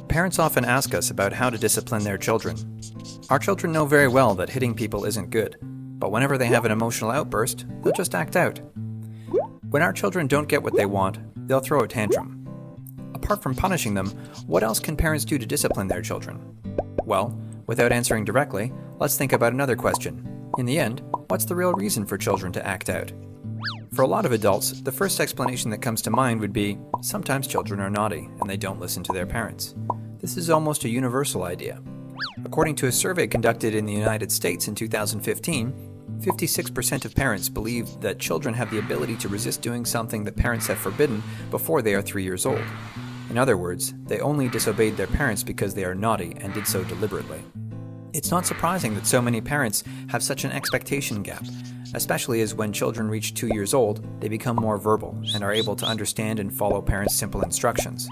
Parents often ask us about how to discipline their children. Our children know very well that hitting people isn't good, but whenever they have an emotional outburst, they'll just act out. When our children don't get what they want, they'll throw a tantrum. Apart from punishing them, what else can parents do to discipline their children? Well, without answering directly, let's think about another question. In the end, what's the real reason for children to act out? For a lot of adults, the first explanation that comes to mind would be, sometimes children are naughty and they don't listen to their parents. This is almost a universal idea. According to a survey conducted in the United States in 2015, 56% of parents believe that children have the ability to resist doing something that parents have forbidden before they are 3 years old. In other words, they only disobeyed their parents because they are naughty and did so deliberately. It's not surprising that so many parents have such an expectation gap, especially as when children reach 2 years old, they become more verbal and are able to understand and follow parents' simple instructions.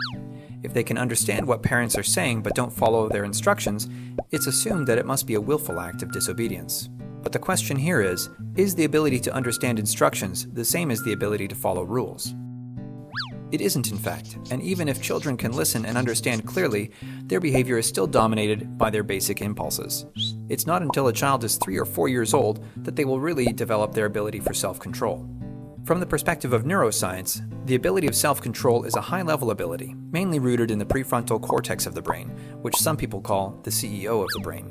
If they can understand what parents are saying but don't follow their instructions, it's assumed that it must be a willful act of disobedience. But the question here is the ability to understand instructions the same as the ability to follow rules? It isn't, in fact, and even if children can listen and understand clearly, their behavior is still dominated by their basic impulses. It's not until a child is 3 or 4 years old that they will really develop their ability for self-control. From the perspective of neuroscience, the ability of self-control is a high-level ability, mainly rooted in the prefrontal cortex of the brain, which some people call the CEO of the brain.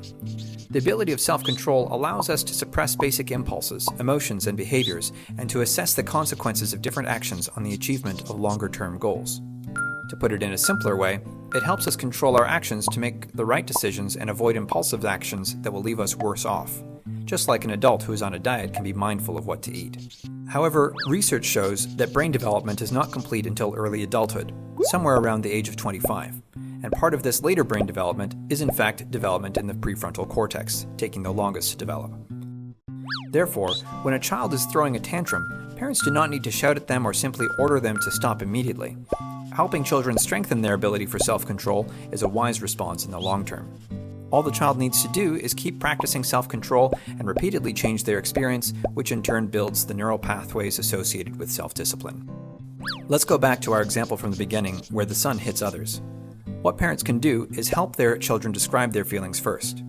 The ability of self-control allows us to suppress basic impulses, emotions, and behaviors, and to assess the consequences of different actions on the achievement of longer-term goals. To put it in a simpler way, it helps us control our actions to make the right decisions and avoid impulsive actions that will leave us worse off, just like an adult who is on a diet can be mindful of what to eat. However, research shows that brain development is not complete until early adulthood, somewhere around the age of 25. And part of this later brain development is in fact development in the prefrontal cortex, taking the longest to develop. Therefore, when a child is throwing a tantrum, parents do not need to shout at them or simply order them to stop immediately. Helping children strengthen their ability for self-control is a wise response in the long term. All the child needs to do is keep practicing self-control and repeatedly change their experience, which in turn builds the neural pathways associated with self-discipline. Let's go back to our example from the beginning, where the son hits others. What parents can do is help their children describe their feelings first.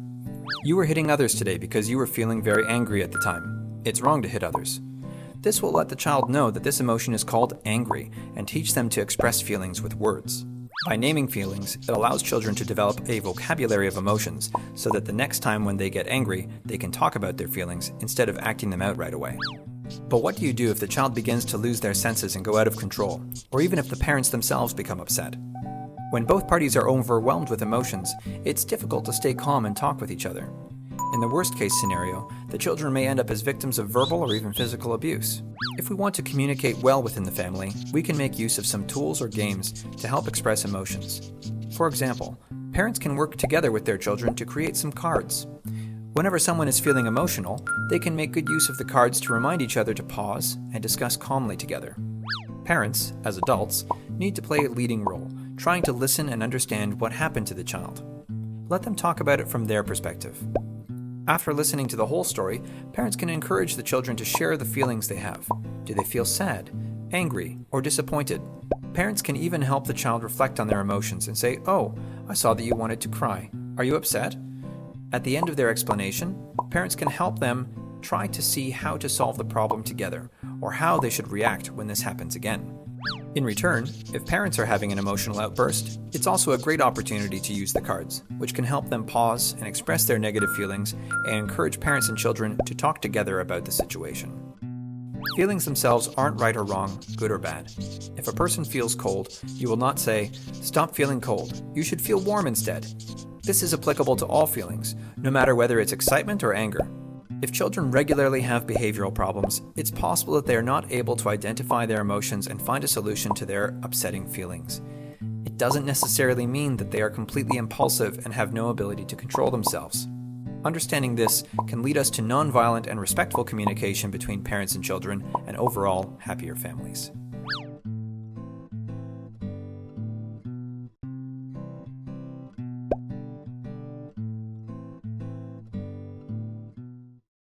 You were hitting others today because you were feeling very angry at the time. It's wrong to hit others. This will let the child know that this emotion is called angry and teach them to express feelings with words. By naming feelings, it allows children to develop a vocabulary of emotions so that the next time when they get angry, they can talk about their feelings instead of acting them out right away. But what do you do if the child begins to lose their senses and go out of control, or even if the parents themselves become upset? When both parties are overwhelmed with emotions, it's difficult to stay calm and talk with each other. In the worst-case scenario, the children may end up as victims of verbal or even physical abuse. If we want to communicate well within the family, we can make use of some tools or games to help express emotions. For example, parents can work together with their children to create some cards. Whenever someone is feeling emotional, they can make good use of the cards to remind each other to pause and discuss calmly together. Parents, as adults, need to play a leading role, trying to listen and understand what happened to the child. Let them talk about it from their perspective. After listening to the whole story, parents can encourage the children to share the feelings they have. Do they feel sad, angry, or disappointed? Parents can even help the child reflect on their emotions and say, "Oh, I saw that you wanted to cry. Are you upset?" At the end of their explanation, parents can help them try to see how to solve the problem together, or how they should react when this happens again. In return, if parents are having an emotional outburst, it's also a great opportunity to use the cards, which can help them pause and express their negative feelings and encourage parents and children to talk together about the situation. Feelings themselves aren't right or wrong, good or bad. If a person feels cold, you will not say, "Stop feeling cold. You should feel warm instead." This is applicable to all feelings, no matter whether it's excitement or anger. If children regularly have behavioral problems, it's possible that they are not able to identify their emotions and find a solution to their upsetting feelings. It doesn't necessarily mean that they are completely impulsive and have no ability to control themselves. Understanding this can lead us to nonviolent and respectful communication between parents and children and overall happier families.